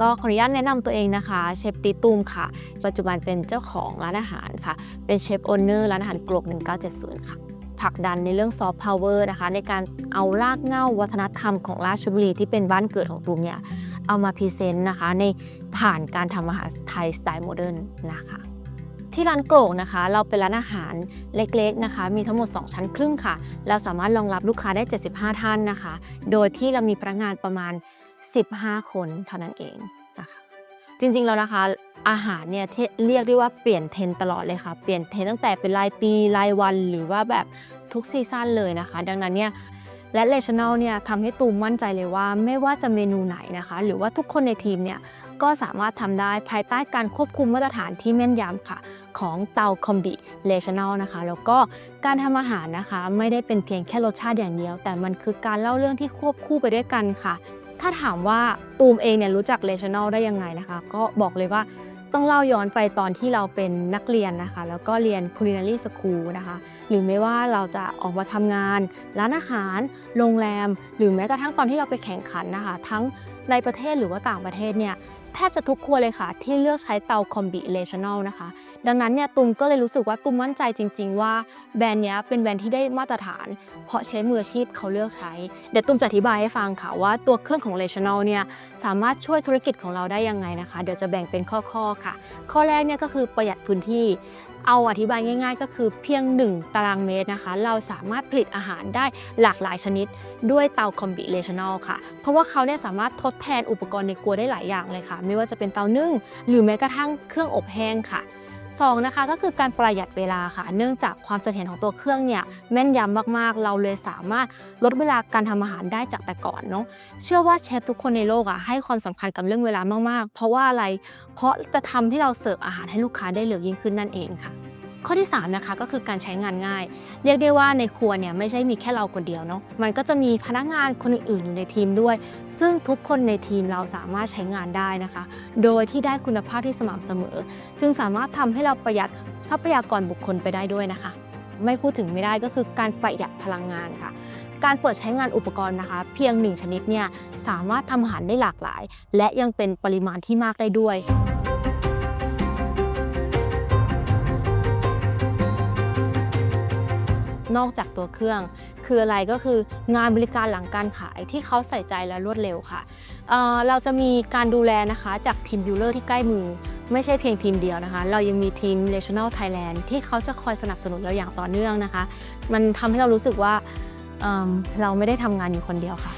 ก็ขออนุญาตแนะนำตัวเองนะคะเชฟตีตูมค่ะปัจจุบันเป็นเจ้าของร้านอาหารค่ะเป็นเชฟโอนเนอร์ร้านอาหารกลก1970ค่ะผลักดันในเรื่องซอฟต์พาวเวอร์นะคะในการเอารากเหง้าวัฒนธรรมของราชบุรีที่เป็นบ้านเกิดของตูมเนี่ยเอามาพรีเซนต์นะคะในผ่านการทำอาหารไทยสไตล์โมเดิร์นนะคะที่ร้านโกรกนะคะเราเป็นร้านอาหารเล็กๆนะคะมีทั้งหมด2ชั้นครึ่งค่ะเราสามารถรองรับลูกค้าได้75ท่านนะคะโดยที่เรามีพนักงานประมาณ15คนเท่านั้นเองนะคะจริงๆแล้วนะคะอาหารเนี่ยเรียกได้ว่าเปลี่ยนเทรนด์ตลอดเลยค่ะเปลี่ยนเทรนด์ตั้งแต่เป็นรายปีรายวันหรือว่าแบบทุกซีซั่นเลยนะคะดังนั้นเนี่ยและเลชั่นแนลเนี่ยทำให้ตูมมั่นใจเลยว่าไม่ว่าจะเมนูไหนนะคะหรือว่าทุกคนในทีมเนี่ยก็สามารถทำได้ภายใต้การควบคุมมาตรฐานที่แม่นยำค่ะของเตาคอมบิเลชั่นแนลนะคะแล้วก็การทำอาหารนะคะไม่ได้เป็นเพียงแค่รสชาติอย่างเดียวแต่มันคือการเล่าเรื่องที่ควบคู่ไปด้วยกันค่ะถ้าถามว่าตูมเองเนี่ยรู้จักเลชั่นแนลได้ยังไงนะคะก็บอกเลยว่าต้องเล่าย้อนไปตอนที่เราเป็นนักเรียนนะคะแล้วก็เรียน Culinary School นะคะหรือไม่ว่าเราจะออกมาทำงานร้านอาหารโรงแรมหรือแม้กระทั่งตอนที่เราไปแข่งขันนะคะทั้งในประเทศหรือว่าต่างประเทศเนี่ยแทบจะทุกครัวเลยค่ะที่เลือกใช้เตาคอมบิเลชั่นแนลนะคะดังนั้นเนี่ยตูมก็เลยรู้สึกว่าตูมมั่นใจจริงๆว่าแบรนด์นี้เป็นแบรนด์ที่ได้มาตรฐานเพราะใช้มืออาชีพเขาเลือกใช้เดี๋ยวตูมจะอธิบายให้ฟังค่ะว่าตัวเครื่องของเลชั่นแนลเนี่ยสามารถช่วยธุรกิจของเราได้ยังไงนะคะเดี๋ยวจะแบ่งเป็นข้อๆค่ะข้อแรกเนี่ยก็คือประหยัดพื้นที่เอาอธิบายง่ายๆก็คือเพียง1ตารางเมตรนะคะเราสามารถผลิตอาหารได้หลากหลายชนิดด้วยเตาคอมบิเลชั่นแนลค่ะเพราะว่าเขาเนี่ยสามารถทดแทนอุปกรณ์ในครัวได้หลายอย่างเลยค่ะไม่ว่าจะเป็นเตานึ่งหรือแม้กระทั่งเครื่องอบแห้งค่ะ2นะคะก็คือการประหยัดเวลาค่ะเนื่องจากความเสถียรของตัวเครื่องเนี่ยแม่นยำมากๆเราเลยสามารถลดเวลาการทำอาหารได้จากแต่ก่อนเนาะเชื่อว่าเชฟทุกคนในโลกให้ความสำคัญกับเรื่องเวลามากๆเพราะว่าอะไรเพราะจะทำให้เราเสิร์ฟอาหารให้ลูกค้าได้เร็วยิ่งขึ้นนั่นเองค่ะข้อที่3นะคะก็คือการใช้งานง่ายเรียกได้ว่าในครัวเนี่ยไม่ใช่มีแค่เราคนเดียวเนาะมันก็จะมีพนักงานคนอื่นๆอยู่ในทีมด้วยซึ่งทุกคนในทีมเราสามารถใช้งานได้นะคะโดยที่ได้คุณภาพที่สม่ำเสมอจึงสามารถทำให้เราประหยัดทรัพยากรบุคคลไปได้ด้วยนะคะไม่พูดถึงไม่ได้ก็คือการประหยัดพลังงานค่ะการเปิดใช้งานอุปกรณ์นะคะเพียง1ชนิดเนี่ยสามารถทำอาหารได้หลากหลายและยังเป็นปริมาณที่มากได้ด้วยนอกจากตัวเครื่องคืออะไรก็คืองานบริการหลังการขายที่เขาใส่ใจและรวดเร็วค่ะเราจะมีการดูแลนะคะจากทีมดีลเลอร์ที่ใกล้มือไม่ใช่เพียงทีมเดียวนะคะเรายังมีทีม Regional Thailand ที่เขาจะคอยสนับสนุนเราอย่างต่อเนื่องนะคะมันทำให้เรารู้สึกว่าเราไม่ได้ทำงานอยู่คนเดียวค่ะ